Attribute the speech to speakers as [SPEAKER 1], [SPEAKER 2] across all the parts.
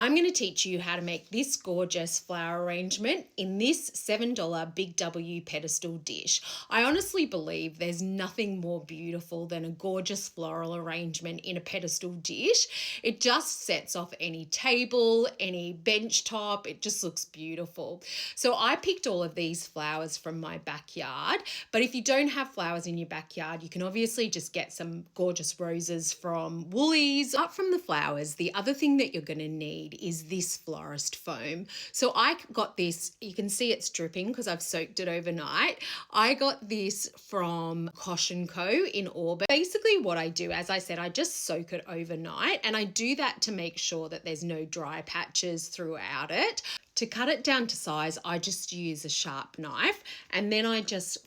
[SPEAKER 1] I'm going to teach you how to make this gorgeous flower arrangement in this $7 Big W pedestal dish. I honestly believe there's nothing more beautiful than a gorgeous floral arrangement in a pedestal dish. It just sets off any table, any bench top. It just looks beautiful. So I picked all of these flowers from my backyard, but if you don't have flowers in your backyard, you can obviously just get some gorgeous roses from Woolies. Apart from the flowers, the other thing that you're going to need is this florist foam. So I got this, you can see it's dripping because I've soaked it overnight. I got this from Kosh & Co in Auburn. Basically what I do, as I said, I just soak it overnight, and I do that to make sure that there's no dry patches throughout it. To cut it down to size, I just use a sharp knife, and then I just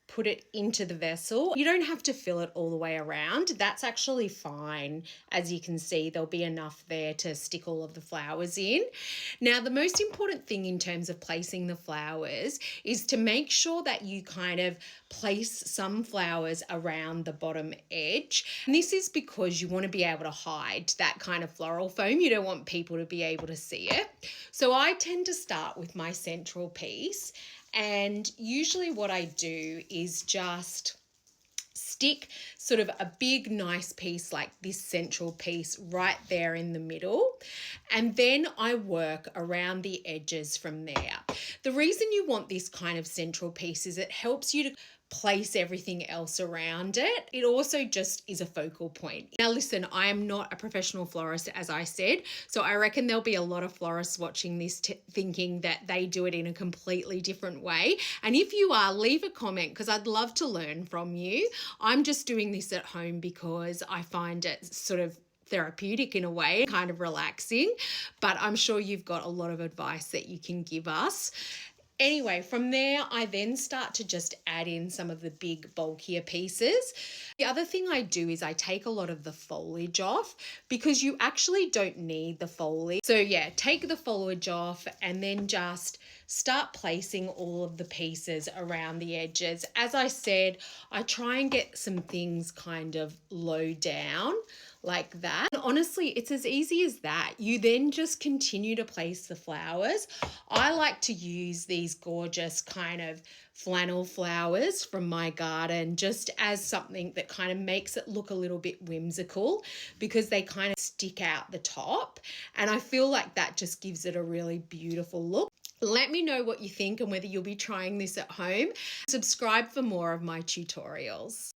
[SPEAKER 1] put it into the vessel. You don't have to fill it all the way around. That's actually fine. As you can see, there'll be enough there to stick all of the flowers in. Now, the most important thing in terms of placing the flowers is to make sure that you kind of place some flowers around the bottom edge. And this is because you want to be able to hide that kind of floral foam. You don't want people to be able to see it. So I tend to start with my central piece, and usually what I do is just stick sort of a big nice piece like this central piece right there in the middle, and then I work around the edges from there. The reason you want this kind of central piece is it helps you to place everything else around it. It also just is a focal point. Now listen, I am not a professional florist, as I said, so I reckon there'll be a lot of florists watching this thinking that they do it in a completely different way. And if you are, leave a comment because I'd love to learn from you. I'm just doing this at home because I find it sort of therapeutic in a way, kind of relaxing, but I'm sure you've got a lot of advice that you can give us. Anyway, from there, I then start to just add in some of the big, bulkier pieces. The other thing I do is I take a lot of the foliage off because you actually don't need the foliage. So yeah, take the foliage off and then just start placing all of the pieces around the edges. As I said, I try and get some things kind of low down like that. And honestly, it's as easy as that. You then just continue to place the flowers. I like to use these gorgeous kind of flannel flowers from my garden just as something that kind of makes it look a little bit whimsical because they kind of stick out the top. And I feel like that just gives it a really beautiful look. Let me know what you think and whether you'll be trying this at home. Subscribe for more of my tutorials.